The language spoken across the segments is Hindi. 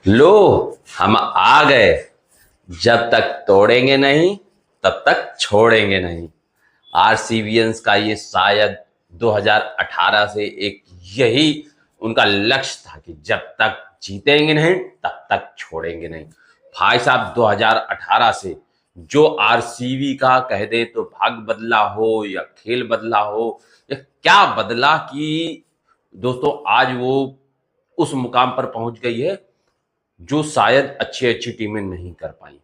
लो, हम आ गए। जब तक तोड़ेंगे नहीं तब तक छोड़ेंगे नहीं। आरसीबियंस का ये शायद 2018 से एक यही उनका लक्ष्य था कि जब तक जीतेंगे नहीं तब तक छोड़ेंगे नहीं। भाई साहब, 2018 से जो आरसीबी का कह दे तो भाग्य बदला हो या खेल बदला हो या क्या बदला कि दोस्तों आज वो उस मुकाम पर पहुंच गई है जो शायद अच्छी अच्छी टीमें नहीं कर पाई।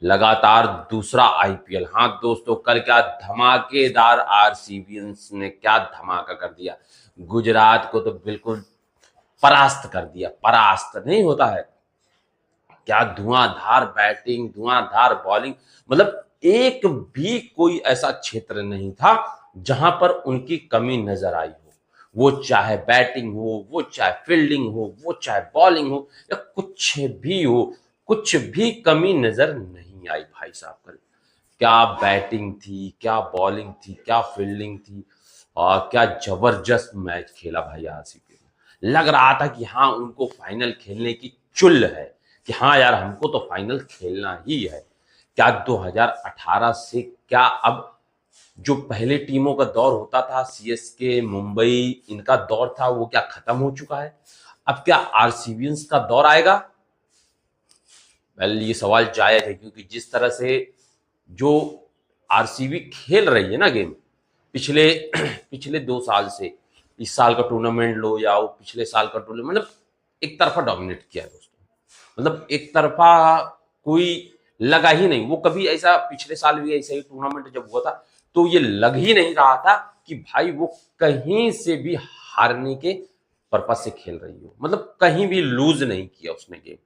लगातार दूसरा आईपीएल। हाँ दोस्तों, कल क्या धमाकेदार आरसीबियंस ने क्या धमाका कर दिया। गुजरात को तो बिल्कुल परास्त कर दिया। परास्त नहीं होता है क्या, धुआंधार बैटिंग, धुआंधार बॉलिंग। मतलब एक भी कोई ऐसा क्षेत्र नहीं था जहां पर उनकी कमी नजर आई हो। वो चाहे बैटिंग हो, वो चाहे फील्डिंग हो, वो चाहे बॉलिंग हो या कुछ भी हो, कुछ भी कमी नजर नहीं आई भाई साहब कल। क्या बैटिंग थी, क्या बॉलिंग थी, क्या फील्डिंग थी और क्या जबरदस्त मैच खेला भाई आरसीबी ने। लग रहा था कि हाँ उनको फाइनल खेलने की चुल है कि हाँ यार हमको तो फाइनल खेलना ही है। क्या 2018 से क्या अब जो पहले टीमों का दौर होता था, सीएसके, मुंबई, इनका दौर था, वो क्या खत्म हो चुका है? अब क्या आरसीबियंस का दौर आएगा? वेल, ये सवाल जायज है क्योंकि जिस तरह से जो आरसीबी खेल रही है ना गेम पिछले पिछले 2 साल से, इस साल का टूर्नामेंट लो या वो पिछले साल का टूर्नामेंट, मतलब एक तरफा डोमिनेट किया है दोस्तों। मतलब एक तरफा कोई लगा ही नहीं। वो कभी ऐसा पिछले साल भी ऐसा ही टूर्नामेंट जब हुआ था तो ये लग ही नहीं रहा था कि भाई वो कहीं से भी हारने के पर्पज से खेल रही हो। मतलब कहीं भी लूज नहीं किया उसने गेम।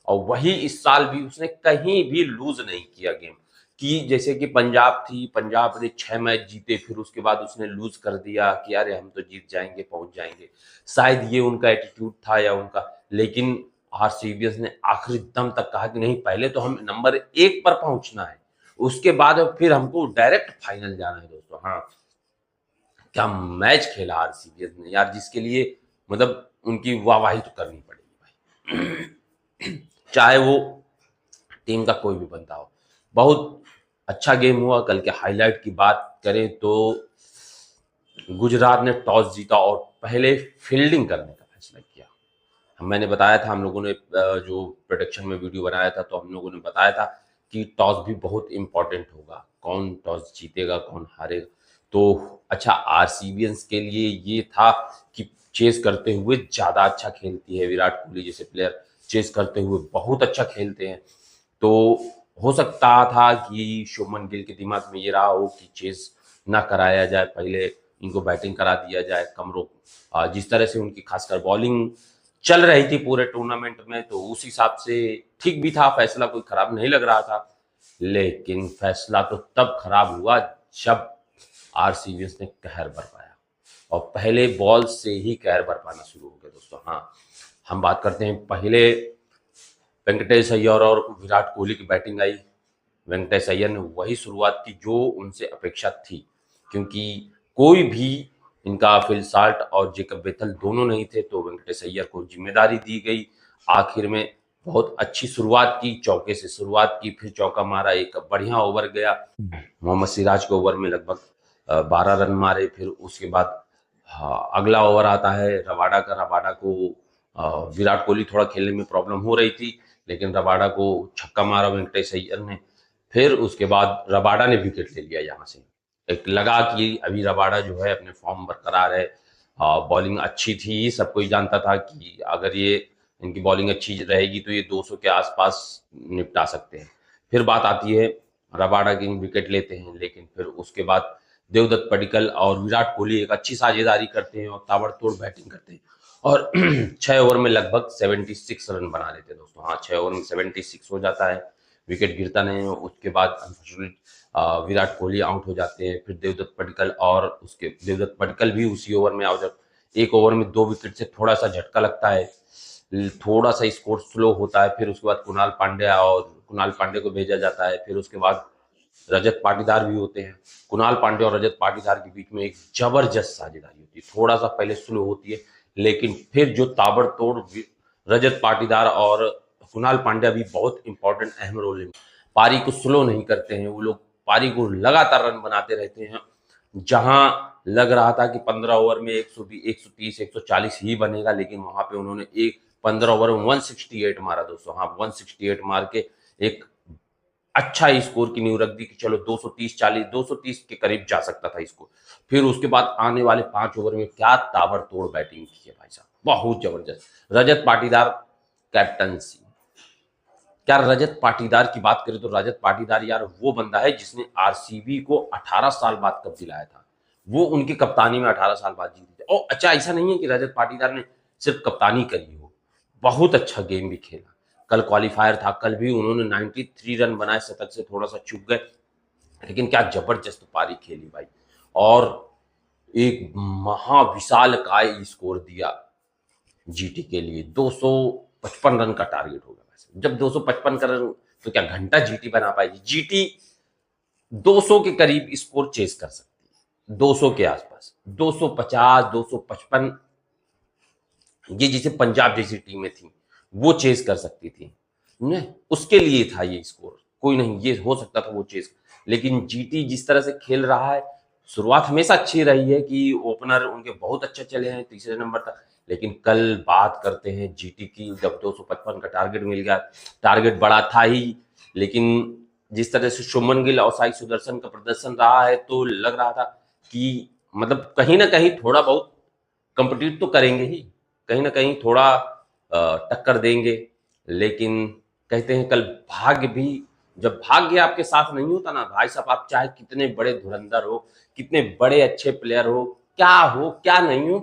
और वही इस साल भी उसने कहीं भी लूज नहीं किया गेम। कि जैसे कि पंजाब थी, पंजाब ने 6 मैच जीते, फिर उसके बाद उसने लूज कर दिया कि अरे हम तो जीत जाएंगे, पहुंच जाएंगे। शायद ये उनका एटीट्यूड था या उनका, लेकिन आरसीबीएस ने आखिरी दम तक कहा कि नहीं, पहले तो हम नंबर 1 पर पहुंचना है, उसके बाद फिर हमको डायरेक्ट फाइनल जाना है दोस्तों। हाँ, क्या मैच खेला आरसीबीएस ने यार, जिसके लिए मतलब उनकी वाहवाही तो करनी पड़ेगी भाई। चाहे वो टीम का कोई भी बंदा हो। बहुत अच्छा गेम हुआ। कल के हाईलाइट की बात करें तो गुजरात ने टॉस जीता और पहले फील्डिंग करने का फैसला किया। मैंने बताया था, हम लोगों ने जो प्रोडक्शन में वीडियो बनाया था तो हम लोगों ने बताया था कि टॉस भी बहुत इंपॉर्टेंट होगा, कौन टॉस जीतेगा कौन हारेगा। तो अच्छा, आरसीबियंस के लिए ये था कि चेस करते हुए ज्यादा अच्छा खेलती है, विराट कोहली जैसे प्लेयर चेस करते हुए बहुत अच्छा खेलते हैं। तो हो सकता था कि शुभमन गिल के दिमाग में ये रहा हो कि चेस ना कराया जाए, पहले इनको बैटिंग करा दिया जाए कमरों। जिस तरह से उनकी खासकर बॉलिंग चल रही थी पूरे टूर्नामेंट में तो उस हिसाब से ठीक भी था, फैसला कोई खराब नहीं लग रहा था। लेकिन फैसला तो तब खराब हुआ जब आरसीबीएस ने कहर बरपाया और पहले बॉल से ही कहर बरपाना शुरू हो गया दोस्तों। हाँ, हम बात करते हैं पहले वेंकटेश अय्यर और विराट कोहली की बैटिंग आई। वेंकटेश अय्यर ने वही शुरुआत की जो उनसे अपेक्षा थी, क्योंकि कोई भी इनका फिल साल्ट और जेकब बेथल दोनों नहीं थे तो वेंकटेश अय्यर को जिम्मेदारी दी गई। आखिर में बहुत अच्छी शुरुआत की, चौके से शुरुआत की, फिर चौका मारा, एक बढ़िया ओवर गया। मोहम्मद सिराज के ओवर में लगभग 12 रन मारे। फिर उसके बाद हाँ, अगला ओवर आता है रबाडा का। रबाडा को विराट कोहली थोड़ा खेलने में प्रॉब्लम हो रही थी, लेकिन रबाडा को छक्का मारा वेंकटेश अय्यर ने। फिर उसके बाद रबाडा ने विकेट ले लिया यहाँ से। एक लगा कि अभी रबाडा जो है अपने फॉर्म बरकरार है, बॉलिंग अच्छी थी, सब कोई जानता था कि अगर ये इनकी बॉलिंग अच्छी रहेगी तो ये 200 के आसपास निपटा सकते हैं। फिर बात आती है रबाडा की विकेट लेते हैं, लेकिन फिर उसके बाद देवदत्त पडिक्कल और विराट कोहली एक अच्छी साझेदारी करते हैं और ताबड़तोड़ बैटिंग करते हैं और 6 ओवर में लगभग 76 रन बना लेते हैं दोस्तों। हाँ, 6 ओवर में 76 हो जाता है, विकेट गिरता नहीं है। उसके बाद अनफॉर्चुनेट विराट कोहली आउट हो जाते हैं। फिर देवदत्त पडिक्कल और उसके देवदत्त पडिक्कल भी उसी ओवर में आउट। एक ओवर में 2 विकेट से थोड़ा सा झटका लगता है, थोड़ा सा स्कोर स्लो होता है। फिर उसके बाद कुणाल पांड्या को भेजा जाता है। फिर उसके बाद रजत पाटीदार भी होते हैं। कुणाल पांड्या और रजत पाटीदार के बीच में एक जबरदस्त साझेदारी होती है, थोड़ा सा पहले स्लो होती है, लेकिन फिर जो ताबड़तोड़ रजत पाटीदार और कुणाल पांड्या भी बहुत इंपॉर्टेंट अहम रोल है, पारी को स्लो नहीं करते हैं वो लोग, पारी को लगातार रन बनाते रहते हैं। जहां लग रहा था कि 15 ओवर में 120 130 140 ही बनेगा, लेकिन वहां पे उन्होंने एक 15 ओवर में 168 मारा दोस्तों। हाँ, 168 मार के एक अच्छा स्कोर की नींव रख दी कि चलो 230 के करीब जा सकता था स्कोर। फिर उसके बाद आने वाले 5 ओवर में क्या ताबड़तोड़ बैटिंग की है भाई साहब, बहुत जबरदस्त। रजत पाटीदार कैप्टनसी, क्या रजत पाटीदार की बात करें तो रजत पाटीदार यार वो बंदा है जिसने आरसीबी को 18 साल बाद कप दिलाया था। वो उनकी कप्तानी में 18 साल बाद जीती थी। और अच्छा, ऐसा नहीं है कि रजत पाटीदार ने सिर्फ कप्तानी करी हो, बहुत अच्छा गेम भी खेला। कल क्वालिफायर था, कल भी उन्होंने 93 रन बनाए, शतक से थोड़ा सा चूक गए, लेकिन क्या जबरदस्त पारी खेली भाई। और एक महाविशाल काय स्कोर दिया जीटी के लिए, 255 रन का टारगेट होगा। जब 255 का रन, तो क्या घंटा जीटी बना पाएगी? जीटी 200 के करीब स्कोर चेस कर सकती है, 200 के आसपास, 250 255, ये जैसे पंजाब जैसी टीमें थी वो चेस कर सकती थी ने, उसके लिए था ये स्कोर। कोई नहीं, ये हो सकता था वो चेस, लेकिन जीटी जिस तरह से खेल रहा है, शुरुआत हमेशा अच्छी रही है कि ओपनर उनके बहुत अच्छा चले हैं, तीसरे नंबर तक। लेकिन कल बात करते हैं जीटी की, जब 255 का टारगेट मिल गया, टारगेट बड़ा था ही, लेकिन जिस तरह से शुभमन गिल और साई सुदर्शन का प्रदर्शन रहा है, तो लग रहा था कि मतलब कहीं ना कहीं थोड़ा बहुत कंपीट तो करेंगे ही, कहीं ना कहीं थोड़ा टक्कर देंगे। लेकिन कहते हैं कल भाग्य भी, जब भाग्य आपके साथ नहीं होता ना भाई साहब, आप चाहे कितने बड़े धुरंधर हो, कितने बड़े अच्छे प्लेयर हो क्या नहीं हो,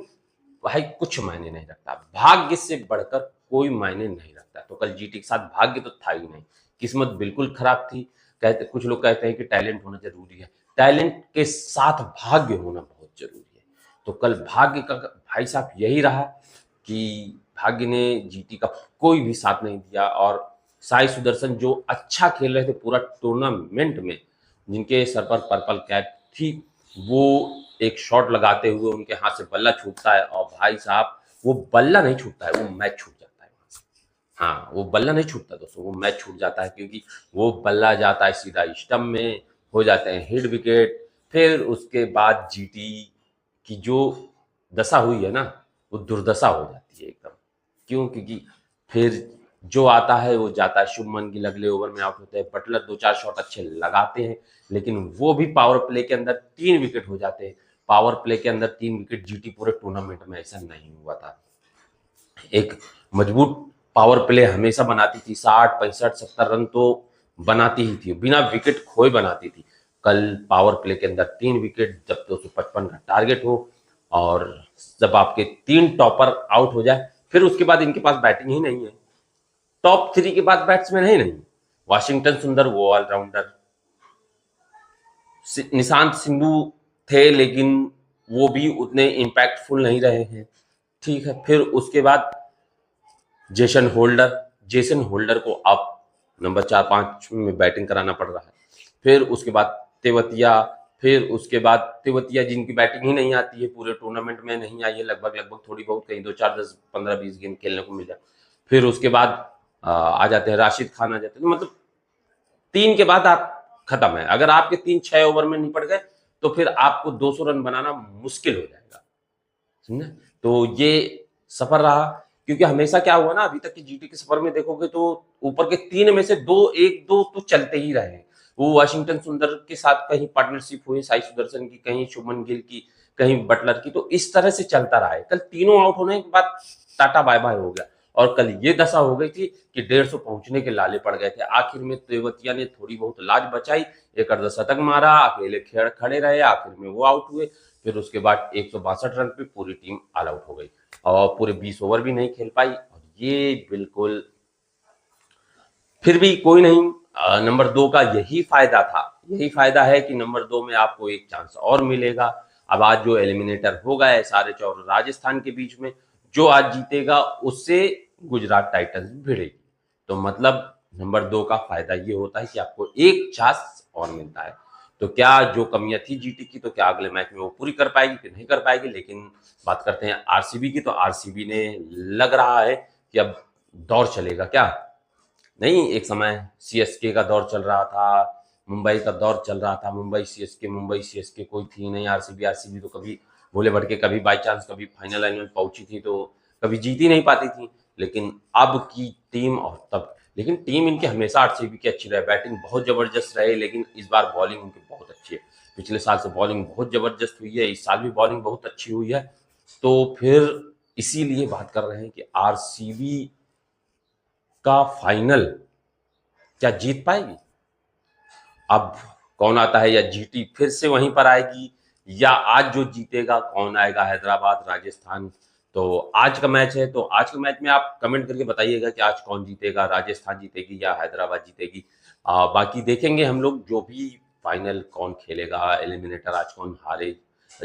भाई कुछ मायने नहीं रखता। भाग्य से बढ़कर कोई मायने नहीं रखता। तो कल जीटी के साथ भाग्य तो था ही नहीं, किस्मत बिल्कुल खराब थी। कहते, कुछ लोग कहते हैं कि टैलेंट होना जरूरी है, टैलेंट के साथ भाग्य होना बहुत जरूरी है। तो कल भाग्य का भाई साहब यही रहा कि भाग्य ने जीटी का कोई भी साथ नहीं दिया। और साई सुदर्शन जो अच्छा खेल रहे थे पूरा टूर्नामेंट में, जिनके सर पर पर्पल कैप थी, वो एक शॉट लगाते हुए उनके हाथ से बल्ला छूटता है, और भाई साहब वो बल्ला नहीं छूटता है, वो मैच छूट जाता है वहां से। हाँ, वो बल्ला नहीं छूटता दोस्तों, वो मैच छूट जाता है, क्योंकि वो बल्ला जाता है सीधा स्टंप में, हो जाते हैं हिट विकेट। फिर उसके बाद जीटी की जो दशा हुई है ना, वो दुर्दशा हो जाती है एकदम। क्यों? क्योंकि फिर जो आता है वो जाता है। शुभमन गिल अगले ओवर में आउट होते हैं, बटलर 2-4 शॉट अच्छे लगाते हैं, लेकिन वो भी पावर प्ले के अंदर 3 विकेट हो जाते हैं। पावर प्ले के अंदर 3 विकेट जीटी पूरे टूर्नामेंट में ऐसा नहीं हुआ था। एक मजबूत पावर प्ले हमेशा बनाती थी, 60 65 70 रन तो बनाती ही थी, बिना विकेट खोए बनाती थी। कल पावर प्ले के अंदर 3 विकेट, जब 255 का टारगेट हो, और जब आपके 3 टॉपर आउट हो जाए, फिर उसके बाद इनके पास बैटिंग ही नहीं है। टॉप 3 के बाद बैट्समैन है ही नहीं। वाशिंगटन सुंदर वो ऑलराउंडर, निशांत सिंधु थे, लेकिन वो भी उतने इम्पैक्टफुल नहीं रहे हैं। ठीक है, फिर उसके बाद जेसन होल्डर को आप नंबर 4-5 में बैटिंग कराना पड़ रहा है। फिर उसके बाद तेवतिया, फिर उसके बाद तेवतिया जिनकी बैटिंग ही नहीं आती है, पूरे टूर्नामेंट में नहीं आई है, लगभग थोड़ी बहुत, कहीं 2-4 10 15-20 गेंद खेलने को मिल जाए। फिर उसके बाद आ जाते हैं राशिद खान, आ जाते हैं। तो मतलब 3 के बाद आप खत्म है। अगर आपके 3-6 ओवर में निपट गए, तो फिर आपको 200 रन बनाना मुश्किल हो जाएगा, समझे? तो ये सफर रहा, क्योंकि हमेशा क्या हुआ ना, अभी तक की जीटी के सफर में देखोगे तो ऊपर के 3 में से 1-2 तो चलते ही रहे। वो वाशिंगटन सुंदर के साथ कहीं पार्टनरशिप हुई साई सुदर्शन की, कहीं शुभमन गिल की, कहीं बटलर की, तो इस तरह से चलता रहा है। कल तीनों आउट होने के बाद टाटा बाय बाय हो गया, और कल ये दशा हो गई थी कि 150 पहुंचने के लाले पड़ गए थे। आखिर में तेवतिया ने थोड़ी बहुत लाज बचाई, एक अर्धशतक मारा, अकेले खड़े रहे, आखिर में वो आउट हुए। फिर उसके बाद 162 रन पे पूरी टीम ऑल आउट हो गई, और पूरे 20 ओवर भी नहीं खेल पाई। और ये बिल्कुल, फिर भी कोई नहीं, नंबर 2 का यही फायदा था, यही फायदा है कि नंबर 2 में आपको एक चांस और मिलेगा। अब आज जो एलिमिनेटर होगा SRH और राजस्थान के बीच में, जो आज जीतेगा उससे गुजरात टाइटंस भिड़ेगी। तो मतलब नंबर 2 का फायदा ये होता है कि आपको एक चांस और मिलता है। तो क्या जो कमियां थी जीटी की, तो क्या अगले मैच में वो पूरी कर पाएगी कि नहीं कर पाएगी? लेकिन बात करते हैं आरसीबी की, तो आरसीबी ने लग रहा है कि अब दौर चलेगा क्या, नहीं, एक समय सीएसके का दौर चल रहा था, मुंबई का दौर चल रहा था, मुंबई सीएसके कोई थी नहीं, आरसीबी आरसीबी तो कभी भोले भटके, कभी बाई चांस कभी फाइनल लाइन में पहुंची थी तो कभी जीत ही नहीं पाती थी। लेकिन अब की टीम और तब, लेकिन टीम इनकी हमेशा आरसीबी की अच्छी रहे, बैटिंग बहुत जबरदस्त रहे, लेकिन इस बार बॉलिंग उनकी बहुत अच्छी है। पिछले साल से बॉलिंग बहुत जबरदस्त हुई है, इस साल भी बॉलिंग बहुत अच्छी हुई है। तो फिर इसीलिए बात कर रहे हैं कि आरसीबी का फाइनल क्या जीत पाएगी? अब कौन आता है, या जीटी फिर से वहीं पर आएगी, या आज जो जीतेगा कौन आएगा, हैदराबाद राजस्थान? तो आज का मैच है, तो आज के मैच में आप कमेंट करके बताइएगा कि आज कौन जीतेगा, राजस्थान जीतेगी या हैदराबाद जीतेगी। बाकी देखेंगे हम लोग जो भी फाइनल कौन खेलेगा, एलिमिनेटर आज कौन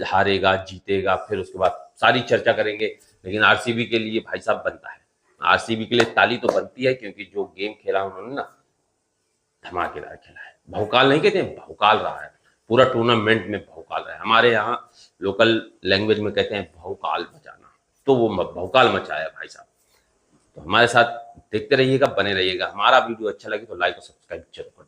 हारेगा जीतेगा, फिर उसके बाद सारी चर्चा करेंगे। लेकिन आरसीबी के लिए भाई साहब बनता है, आरसीबी के लिए ताली तो बनती है, क्योंकि जो गेम खेला उन्होंने ना, धमाकेदार खेला है। भौकाल नहीं कहते, भौकाल रहा है पूरा टूर्नामेंट में, भौकाल रहा है। हमारे यहाँ लोकल लैंग्वेज में कहते हैं भौकाल मचाना, तो वो भौकाल मचाया भाई साहब। तो हमारे साथ देखते रहिएगा, बने रहिएगा। हमारा वीडियो अच्छा लगे तो लाइक और सब्सक्राइब जरूर कर